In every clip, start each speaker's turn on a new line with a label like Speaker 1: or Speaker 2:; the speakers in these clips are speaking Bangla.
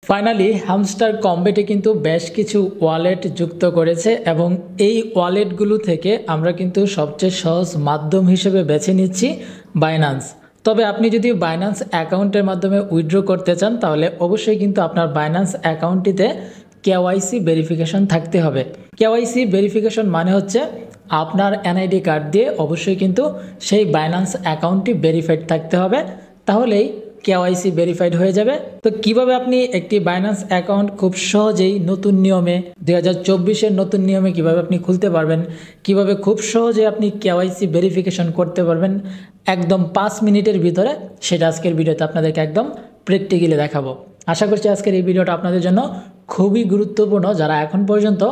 Speaker 1: ফাইনালি হামস্টার কম্বেটে কিন্তু বেশ কিছু ওয়ালেট যুক্ত করেছে এবং এই ওয়ালেটগুলো থেকে আমরা কিন্তু সবচেয়ে সহজ মাধ্যম হিসেবে বেছে নিচ্ছি বাইন্যান্স। তবে আপনি যদি বাইন্যান্স অ্যাকাউন্টের মাধ্যমে উইথড্র করতে চান তাহলে অবশ্যই কিন্তু আপনার বাইন্যান্স অ্যাকাউন্টটিতে কেওয়াইসি ভেরিফিকেশন থাকতে হবে। কেওয়াইসি ভেরিফিকেশন মানে হচ্ছে আপনার এনআইডি কার্ড দিয়ে অবশ্যই কিন্তু সেই বাইন্যান্স অ্যাকাউন্টটি ভেরিফাইড থাকতে হবে, তাহলেই কেওয়াইসি ভেরিফাইড হয়ে যাবে। তো কিভাবে আপনি একটি বাইন্যান্স অ্যাকাউন্ট খুব সহজেই নতুন নিয়মে 2024-এর নতুন নিয়মে কিভাবে আপনি খুলতে পারবেন, কিভাবে খুব সহজে আপনি কেওয়াইসি ভেরিফিকেশন করতে পারবেন একদম 5 মিনিটের ভিতরে, সেটা আজকের ভিডিওতে আপনাদেরকে একদম প্র্যাকটিক্যালি দেখাবো। আশা করছি আজকের এই ভিডিওটা আপনাদের জন্য খুবই গুরুত্বপূর্ণ, যারা এখন পর্যন্ত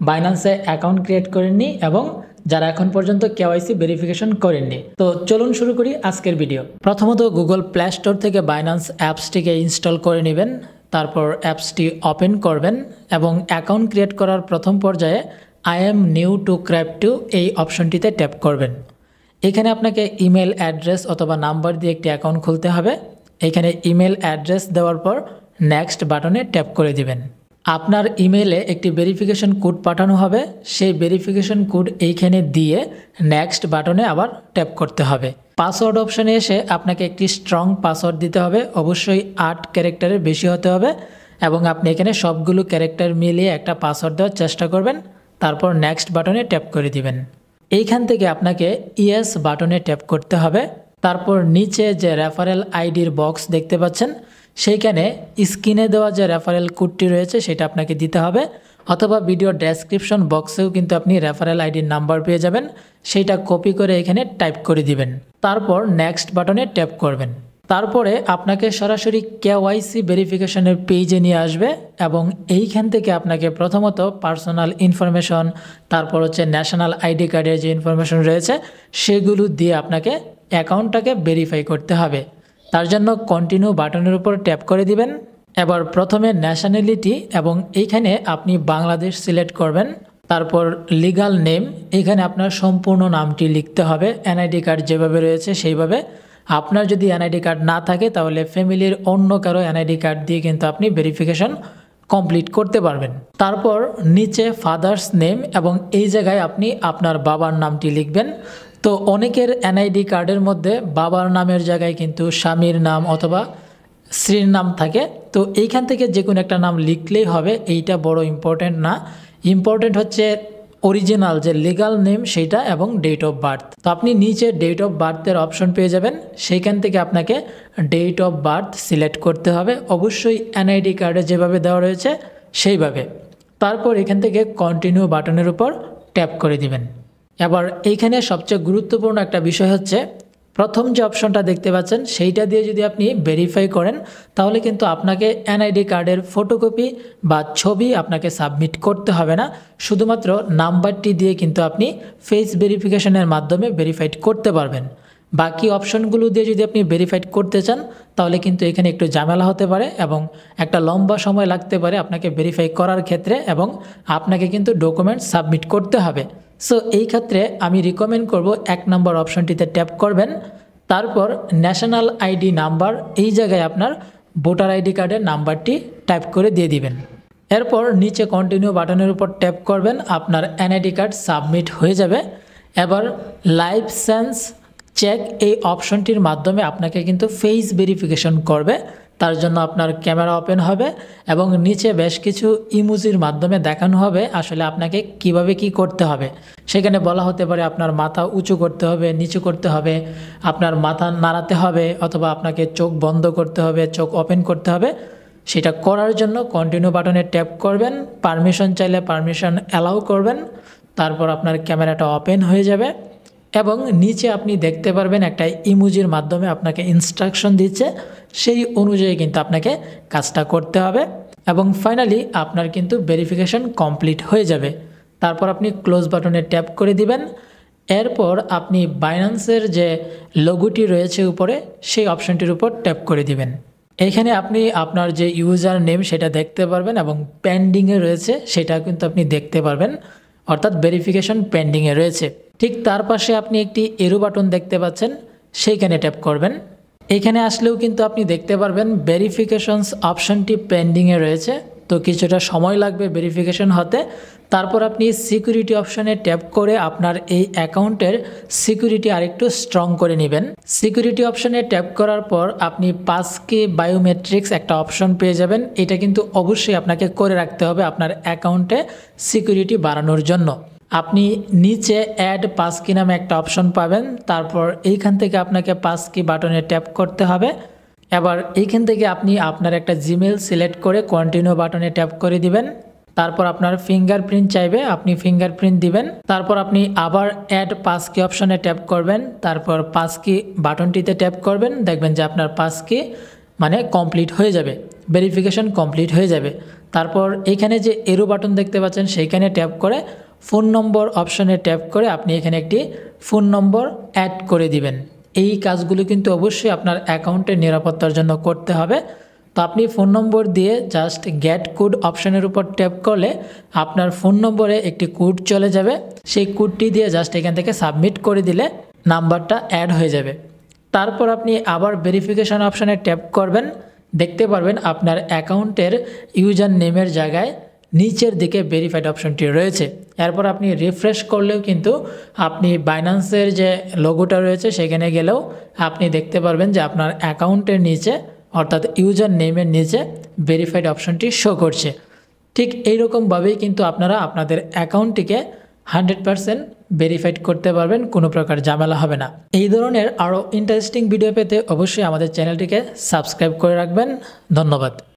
Speaker 1: বাইন্যান্সে অ্যাকাউন্ট ক্রিয়েট করেননি এবং যারা এখন পর্যন্ত কেওয়াইসি ভেরিফিকেশন করেননি। তো চলুন শুরু করি আজকের ভিডিও। প্রথমত গুগল প্লে স্টোর থেকে বাইন্যান্স অ্যাপসটিকে ইনস্টল করে নেবেন, তারপর অ্যাপসটি ওপেন করবেন এবং অ্যাকাউন্ট ক্রিয়েট করার প্রথম পর্যায়ে I am new two crypto এই অপশনটিতে ট্যাপ করবেন। এখানে আপনাকে ইমেল অ্যাড্রেস অথবা নাম্বার দিয়ে একটি অ্যাকাউন্ট খুলতে হবে। এখানে ইমেল অ্যাড্রেস দেওয়ার পর নেক্সট বাটনে ট্যাপ করে দিবেন। আপনার ইমেলে একটি ভেরিফিকেশন কোড পাঠানো হবে, সেই ভেরিফিকেশন কোড এইখানে দিয়ে নেক্সট বাটনে আবার ট্যাপ করতে হবে। পাসওয়ার্ড অপশানে এসে আপনাকে একটি স্ট্রং পাসওয়ার্ড দিতে হবে, অবশ্যই 8 ক্যারেক্টারের বেশি হতে হবে এবং আপনি এখানে সবগুলো ক্যারেক্টার মিলিয়ে একটা পাসওয়ার্ড দেওয়ার চেষ্টা করবেন, তারপর নেক্সট বাটনে ট্যাপ করে দিবেন। এইখান থেকে আপনাকে ইয়েস বাটনে ট্যাপ করতে হবে, তারপর নিচে যে রেফারেল আইডির বক্স দেখতে পাচ্ছেন সেইখানে স্ক্রিনে দেওয়া যে রেফারেল কোডটি রয়েছে সেটা আপনাকে দিতে হবে, অথবা ভিডিও ডেসক্রিপশন বক্সেও কিন্তু আপনি রেফারেল আইডির নাম্বার পেয়ে যাবেন, সেইটা কপি করে এখানে টাইপ করে দিবেন, তারপর নেক্সট বাটনে ট্যাপ করবেন। তারপরে আপনাকে সরাসরি কেওয়াইসি ভেরিফিকেশনের পেজে নিয়ে আসবে এবং এইখান থেকে আপনাকে প্রথমত পার্সোনাল ইনফরমেশন, তারপর হচ্ছে ন্যাশনাল আইডি কার্ডের যে ইনফরমেশন রয়েছে সেগুলো দিয়ে আপনাকে অ্যাকাউন্টটাকে ভেরিফাই করতে হবে। তার জন্য কন্টিনিউ বাটনের উপর ট্যাপ করে দিবেন। এবার প্রথমে ন্যাশনালিটি এবং এইখানে আপনি বাংলাদেশ সিলেক্ট করবেন, তারপর লিগ্যাল নেম, এখানে আপনার সম্পূর্ণ নামটি লিখতে হবে, এনআইডি কার্ড যেভাবে রয়েছে সেইভাবে। আপনার যদি এনআইডি কার্ড না থাকে তাহলে ফ্যামিলির অন্য কারো এনআইডি কার্ড দিয়ে কিন্তু আপনি ভেরিফিকেশন কমপ্লিট করতে পারবেন। তারপর নিচে ফাদার্স নেম এবং এই জায়গায় আপনি আপনার বাবার নামটি লিখবেন। তো অনেকের এনআইডি কার্ডের মধ্যে বাবার নামের জায়গায় কিন্তু স্বামীর নাম অথবা স্ত্রীর নাম থাকে, তো এইখান থেকে যে কোনো একটা নাম লিখলেই হবে, এইটা বড় ইম্পর্টেন্ট না। ইম্পর্টেন্ট হচ্ছে অরিজিনাল যে লিগ্যাল নেম সেইটা এবং ডেট অফ বার্থ। তো আপনি নিচে ডেট অফ বার্থের অপশন পেয়ে যাবেন, সেইখান থেকে আপনাকে ডেট অফ বার্থ সিলেক্ট করতে হবে, অবশ্যই এনআইডি কার্ডে যেভাবে দেওয়া রয়েছে সেইভাবে। তারপর এখান থেকে কন্টিনিউ বাটনের উপর ট্যাপ করে দিবেন। এবার এইখানে সবচেয়ে গুরুত্বপূর্ণ একটা বিষয় হচ্ছে প্রথম যে অপশনটা দেখতে পাচ্ছেন সেইটা দিয়ে যদি আপনি ভেরিফাই করেন তাহলে কিন্তু আপনাকে এনআইডি কার্ডের ফটোকপি বা ছবি আপনাকে সাবমিট করতে হবে না, শুধুমাত্র নাম্বারটি দিয়ে কিন্তু আপনি ফেস ভেরিফিকেশনের মাধ্যমে ভেরিফাইড করতে পারবেন। বাকি অপশনগুলো দিয়ে যদি আপনি ভেরিফাইড করতে চান তাহলে কিন্তু এখানে একটু ঝামেলা হতে পারে এবং একটা লম্বা সময় লাগতে পারে আপনাকে ভেরিফাই করার ক্ষেত্রে, এবং আপনাকে কিন্তু ডকুমেন্ট সাবমিট করতে হবে। সো এই ক্ষেত্রে আমি রিকমেন্ড করব 1 নম্বর অপশনটিতে ট্যাপ করবেন, তারপর ন্যাশনাল আইডি নাম্বার, এই জায়গায় আপনার ভোটার আইডি কার্ডের নাম্বারটি টাইপ করে দিয়ে দিবেন। এরপর নিচে কন্টিনিউ বাটনের উপর ট্যাপ করবেন, আপনার এনআইডি কার্ড সাবমিট হয়ে যাবে। এবার লাইসেন্স চেক এই অপশনটির মাধ্যমে আপনাকে কিন্তু ফেস ভেরিফিকেশন করবে, তার জন্য আপনার ক্যামেরা ওপেন হবে এবং নিচে বেশ কিছু ইমোজির মাধ্যমে দেখানো হবে আসলে আপনাকে কিভাবে কি করতে হবে। সেখানে বলা হতে পারে আপনার মাথা উঁচু করতে হবে, নিচু করতে হবে, আপনার মাথা নাড়াতে হবে, অথবা আপনাকে চোখ বন্ধ করতে হবে, চোখ ওপেন করতে হবে। সেটা করার জন্য কন্টিনিউ বাটনে ট্যাপ করবেন, পারমিশন চাইলে পারমিশন অ্যালাউ করবেন, তারপর আপনার ক্যামেরাটা ওপেন হয়ে যাবে এবং নিচে আপনি দেখতে পারবেন একটা ইমোজির মাধ্যমে আপনাকে ইনস্ট্রাকশন দিচ্ছে, সেই অনুযায়ী কিন্তু আপনাকে কাজটা করতে হবে এবং ফাইনালি আপনার কিন্তু ভেরিফিকেশন কমপ্লিট হয়ে যাবে। তারপর আপনি ক্লোজ বাটনে ট্যাপ করে দিবেন। এরপর আপনি বাইন্যান্সের যে লোগোটি রয়েছে উপরে সেই অপশনটির উপর ট্যাপ করে দিবেন। এখানে আপনি আপনার যে ইউজার নেম সেটা দেখতে পারবেন এবং পেন্ডিংয়ে রয়েছে সেটা কিন্তু আপনি দেখতে পারবেন, অর্থাৎ ভেরিফিকেশন পেন্ডিংয়ে রয়েছে। ঠিক তার পাশে আপনি একটি এরো বাটন দেখতে পাচ্ছেন, সেইখানে ট্যাপ করবেন। এখানে আসলেও কিন্তু আপনি দেখতে পারবেন ভেরিফিকেশনস অপশনটি পেন্ডিংয়ে রয়েছে, তো কিছুটা সময় লাগবে ভেরিফিকেশন হতে। তারপর আপনি সিকিউরিটি অপশনে ট্যাপ করে আপনার এই অ্যাকাউন্টের সিকিউরিটি আরেকটু স্ট্রং করে নেবেন। সিকিউরিটি অপশনে ট্যাপ করার পর আপনি পাসকি বায়োমেট্রিক্স একটা অপশন পেয়ে যাবেন। এটা কিন্তু অবশ্যই আপনাকে করে রাখতে হবে আপনার অ্যাকাউন্টে সিকিউরিটি বাড়ানোর জন্য। আপনি নিচে অ্যাড পাসকি নামে একটা অপশন পাবেন, তারপর এইখান থেকে আপনাকে পাসকি বাটনে ট্যাপ করতে হবে। এবার এইখান থেকে আপনি আপনার একটা জিমেল সিলেক্ট করে কন্টিনিউ বাটনে ট্যাপ করে দিবেন। তারপর আপনার ফিঙ্গারপ্রিন্ট চাইবে, আপনি ফিঙ্গারপ্রিন্ট দিবেন। তারপর আপনি আবার অ্যাড পাসকি অপশনে ট্যাপ করবেন, তারপর পাসকি বাটনটিতে ট্যাপ করবেন। দেখবেন যে আপনার পাসকি মানে কমপ্লিট হয়ে যাবে, ভেরিফিকেশন কমপ্লিট হয়ে যাবে। তারপর এখানে যে এরো বাটন দেখতে পাচ্ছেন সেইখানে ট্যাপ করে ফোন নম্বর অপশনে ট্যাপ করে আপনি এখানে একটি ফোন নম্বর অ্যাড করে দিবেন। এই কাজগুলো কিন্তু অবশ্যই আপনার অ্যাকাউন্টের নিরাপত্তার জন্য করতে হবে। তো আপনি ফোন নম্বর দিয়ে জাস্ট গেট কোড অপশনের উপর ট্যাপ করলে আপনার ফোন নম্বরে একটি কোড চলে যাবে। সেই কোডটি দিয়ে জাস্ট এখান থেকে সাবমিট করে দিলে নাম্বারটা অ্যাড হয়ে যাবে। তারপর আপনি আবার ভেরিফিকেশন অপশনে ট্যাপ করবেন, দেখতে পারবেন আপনার অ্যাকাউন্টের ইউজার নেমের জায়গায় নিচের দিকে ভেরিফাইড অপশনটি রয়েছে। এরপর আপনি রিফ্রেশ করলেও কিন্তু আপনি বাইন্যান্সের যে লোগোটা রয়েছে সেখানে গেলেও আপনি দেখতে পারবেন যে আপনার অ্যাকাউন্টের নিচে অর্থাৎ ইউজার নেমের নিচে ভেরিফাইড অপশনটি শো করছে। ঠিক এইরকমভাবেই কিন্তু আপনারা আপনাদের অ্যাকাউন্টটিকে 100% ভেরিফাইড করতে পারবেন, কোনো প্রকার ঝামেলা হবে না। এই ধরনের আরও ইন্টারেস্টিং ভিডিও পেতে অবশ্যই আমাদের চ্যানেলটিকে সাবস্ক্রাইব করে রাখবেন। ধন্যবাদ।